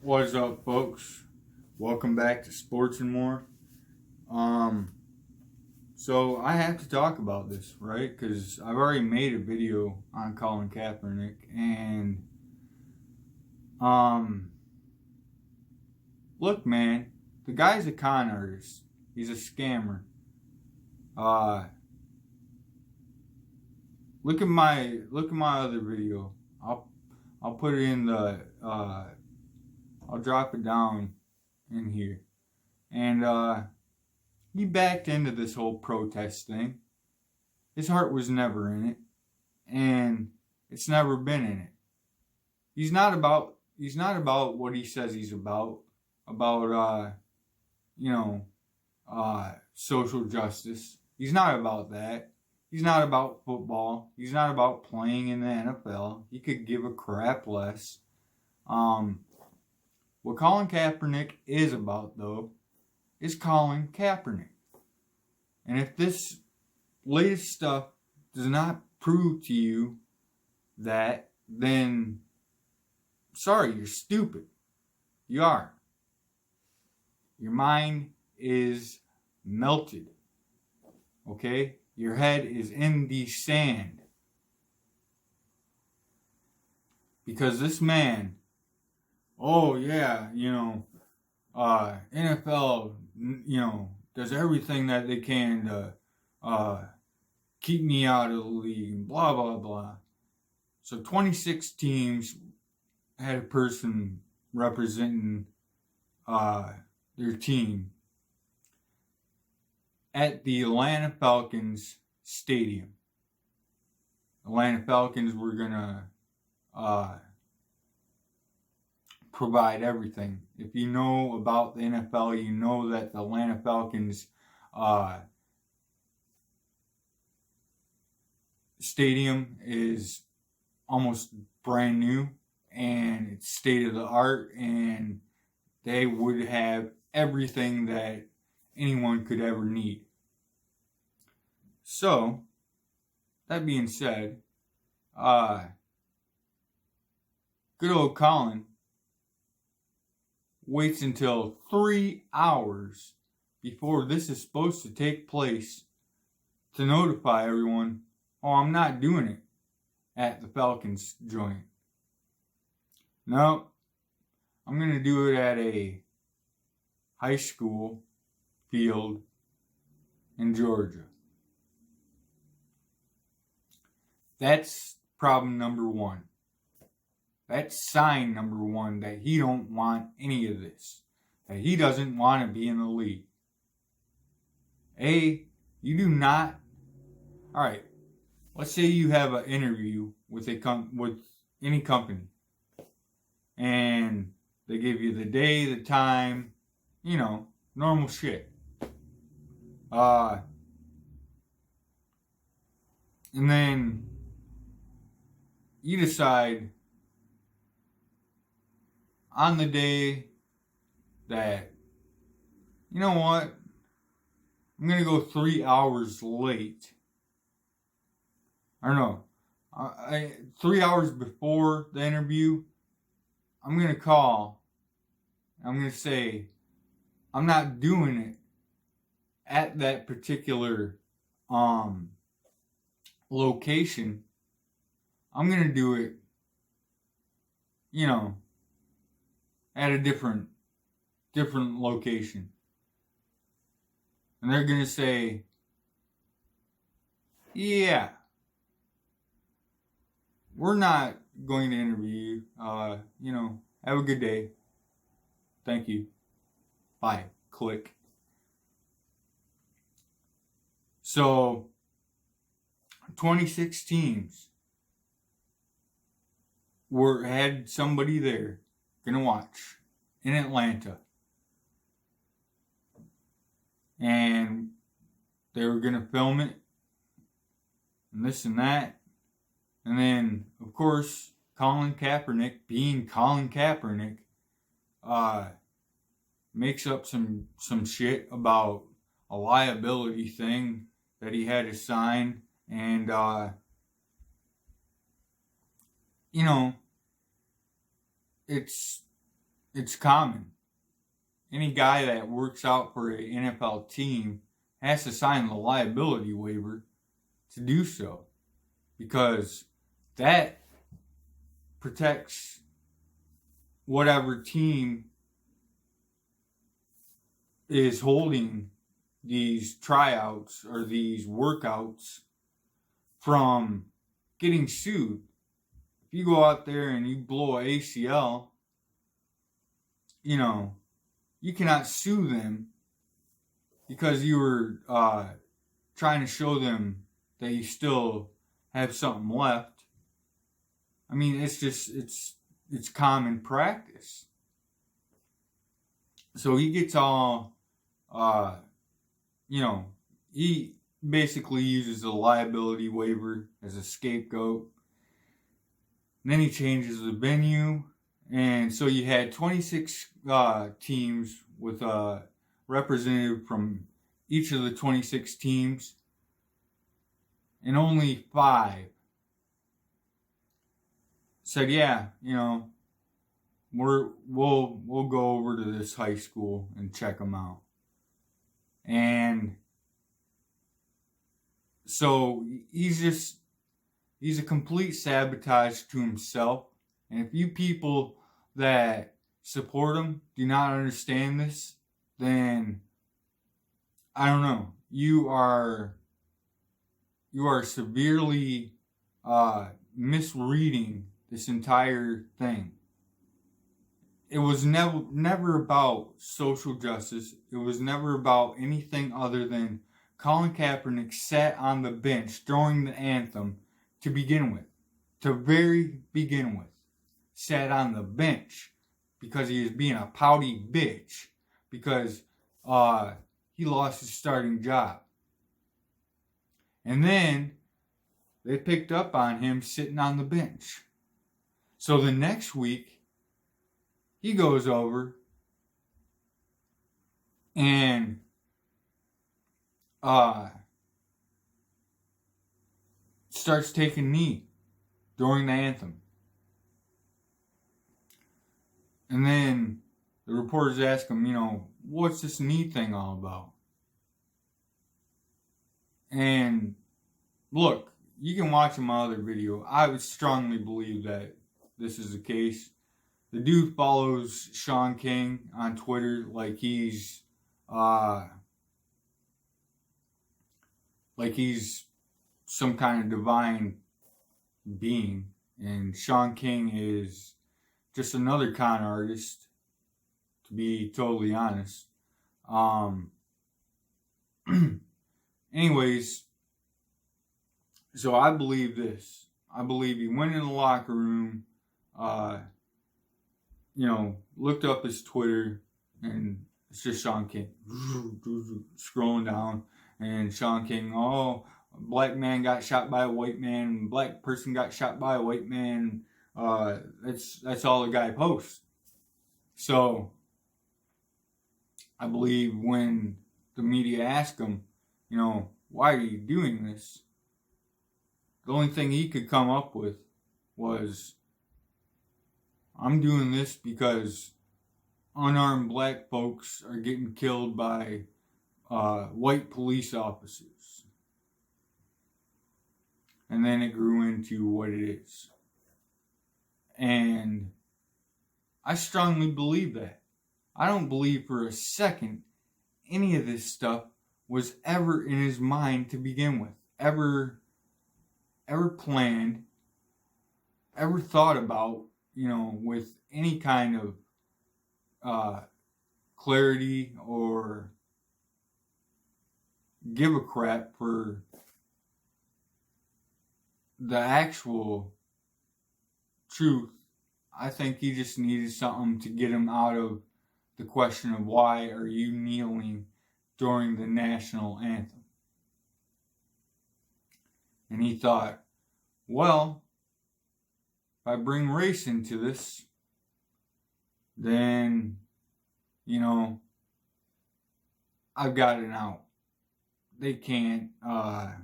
What's up, folks? Welcome back to Sports and More. So I have to talk about this, right? Because I've already made a video on Colin Kaepernick, and look, man, the guy's a con artist. He's a scammer. Look at my other video. I'll put it in the I'll drop it down in here. And he backed into this whole protest thing. His heart was never in it, and it's never been in it. He's not about what he says he's about social justice. He's not about that. He's not about football. He's not about playing in the NFL. He could give a crap less. What Colin Kaepernick is about, though, is Colin Kaepernick. And if this latest stuff does not prove to you that, then sorry, you're stupid. You are. Your mind is melted. Okay? Your head is in the sand. Because this man, oh yeah, NFL, does everything that they can to keep me out of the league, and blah, blah, blah. So 26 teams had a person representing their team at the Atlanta Falcons stadium. Atlanta Falcons were going to provide everything. If you know about the NFL, you know that the Atlanta Falcons stadium is almost brand new, and it's state of the art, and they would have everything that anyone could ever need. So, that being said, good old Colin waits until 3 hours before this is supposed to take place to notify everyone, oh, I'm not doing it at the Falcons joint. No, I'm going to do it at a high school field in Georgia. That's problem number one. That's sign number one that he don't want any of this. That he doesn't want to be in the league. You do not. All right. Let's say you have an interview with with any company, and they give you the day, the time, normal shit. And then you decide on the day that, you know what, I'm going to go 3 hours late. I don't know. 3 hours before the interview, I'm going to call. I'm going to say, I'm not doing it at that particular location. I'm going to do it, at a different location. And they're going to say, yeah, we're not going to interview you. Have a good day. Thank you. Bye. Click. So, 26 teams had somebody there gonna watch in Atlanta, and they were gonna film it and this and that, and then of course Colin Kaepernick, being Colin Kaepernick, makes up some shit about a liability thing that he had to sign, and it's it's common. Any guy that works out for an NFL team has to sign the liability waiver to do so, because that protects whatever team is holding these tryouts or these workouts from getting sued. If you go out there and you blow an ACL, you cannot sue them because you were trying to show them that you still have something left. I mean, it's common practice. So he gets all, he basically uses the liability waiver as a scapegoat. And then he changes the venue. And so you had 26 teams with a representative from each of the 26 teams. And only 5 said, yeah, we'll go over to this high school and check them out. And so he's a complete sabotage to himself. And if you people that support him do not understand this, then I don't know. You are severely misreading this entire thing. It was never about social justice. It was never about anything other than Colin Kaepernick sat on the bench during the anthem to begin with. To very begin with. Sat on the bench because he was being a pouty bitch because he lost his starting job. And then they picked up on him sitting on the bench. So the next week, he goes over and starts taking knee during the anthem. And then the reporters ask him, what's this knee thing all about? And look, you can watch my other video. I would strongly believe that this is the case. The dude follows Sean King on Twitter like he's some kind of divine being. And Sean King is just another con artist, to be totally honest. Anyways, so I believe this. I believe he went in the locker room, looked up his Twitter, and it's just Sean King scrolling down, and Sean King, a black man got shot by a white man, black person got shot by a white man. That's all the guy posts. So I believe when the media asked him, why are you doing this? The only thing he could come up with was, I'm doing this because unarmed black folks are getting killed by white police officers. And then it grew into what it is. And I strongly believe that. I don't believe for a second any of this stuff was ever in his mind to begin with. Ever planned, ever thought about, with any kind of clarity or give a crap for the actual truth. I think he just needed something to get him out of the question of why are you kneeling during the national anthem. And he thought, well, if I bring race into this, then, I've got it out. They can't, the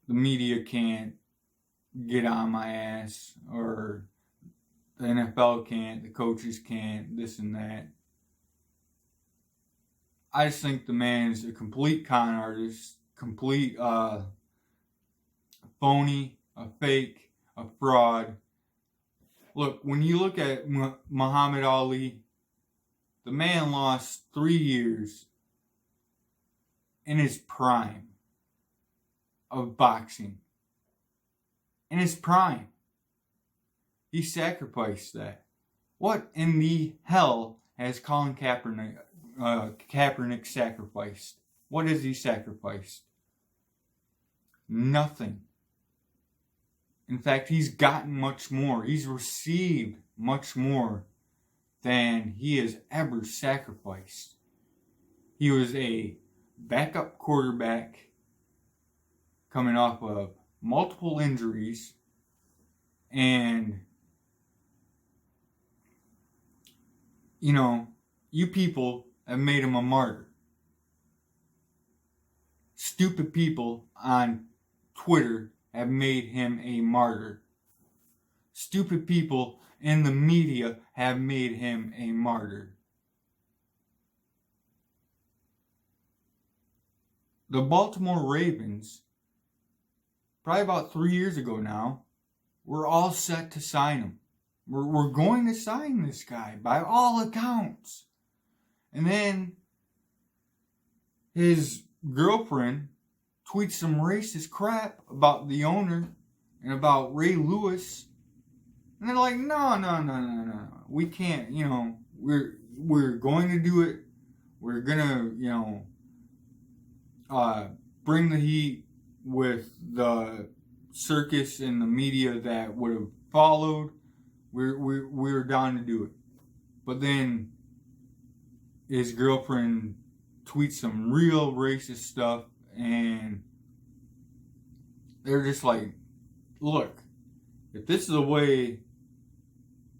media can't get on my ass, or the NFL can't, the coaches can't, this and that. I just think the man is a complete con artist, complete phony, a fake, a fraud. Look, when you look at Muhammad Ali, the man lost 3 years in his prime of boxing. In his prime. He sacrificed that. What in the hell has Colin Kaepernick sacrificed? What has he sacrificed? Nothing. In fact, he's gotten much more. He's received much more than he has ever sacrificed. He was a backup quarterback coming off of multiple injuries, and you people have made him a martyr. Stupid people on Twitter have made him a martyr. Stupid people in the media have made him a martyr. The Baltimore Ravens, probably about 3 years ago now, were all set to sign him. We're going to sign this guy by all accounts. And then his girlfriend tweets some racist crap about the owner and about Ray Lewis. And they're like, no. We can't, we're going to do it. We're going to, bring the heat with the circus and the media that would have followed. We're down to do it. But then his girlfriend tweets some real racist stuff, and they're just like, look, if this is the way,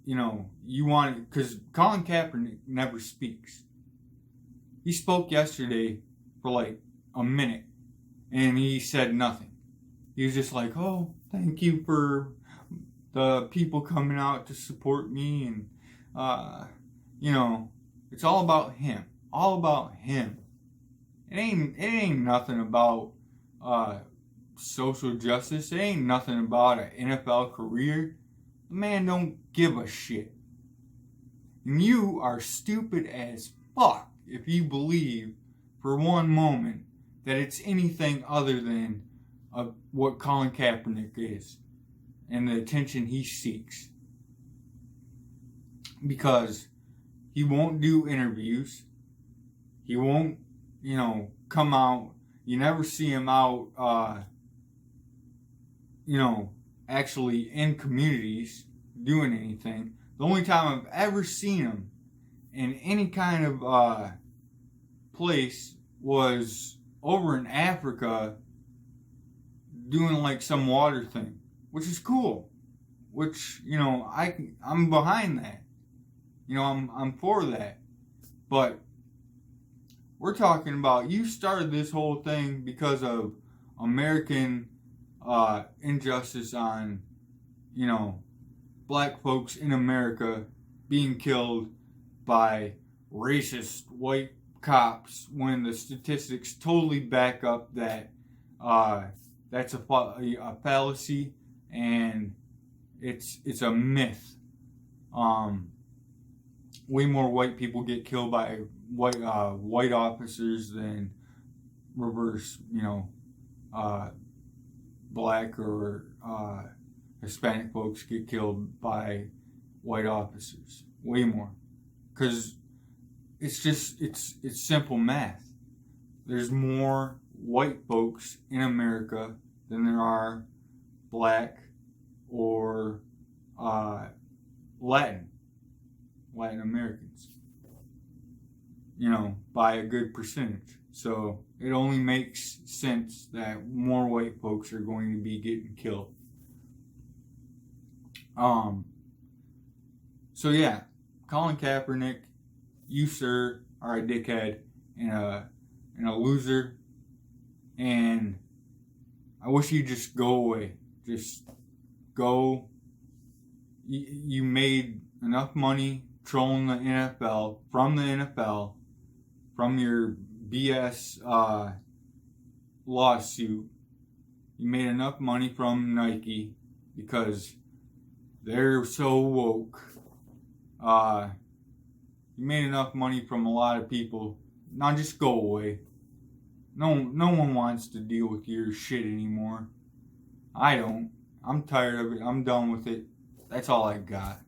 you want it, because Colin Kaepernick never speaks. He spoke yesterday for like a minute, and he said nothing. He was just like, oh, thank you for the people coming out to support me, and it's all about him. All about him. It ain't nothing about social justice. It ain't nothing about an NFL career. The man don't give a shit. And you are stupid as fuck if you believe for one moment that it's anything other than what Colin Kaepernick is and the attention he seeks. Because he won't do interviews. He won't, come out. You never see him out, actually in communities doing anything. The only time I've ever seen him in any kind of place was over in Africa doing like some water thing, which is cool. Which, I'm behind that. I'm for that. But we're talking about, you started this whole thing because of American injustice on, black folks in America being killed by racist white cops, when the statistics totally back up that that's a fallacy, and it's a myth. Way more white people get killed by white officers than reverse, black or Hispanic folks get killed by white officers. Way more. Because it's simple math. There's more white folks in America than there are black or Latin Americans. By a good percentage. So it only makes sense that more white folks are going to be getting killed. So yeah, Colin Kaepernick, you sir are a dickhead and a loser, and I wish you'd just go away. Just go, You made enough money trolling the NFL, from your BS lawsuit. You made enough money from Nike because they're so woke. You made enough money from a lot of people. Now just go away. No one wants to deal with your shit anymore. I don't. I'm tired of it. I'm done with it. That's all I got.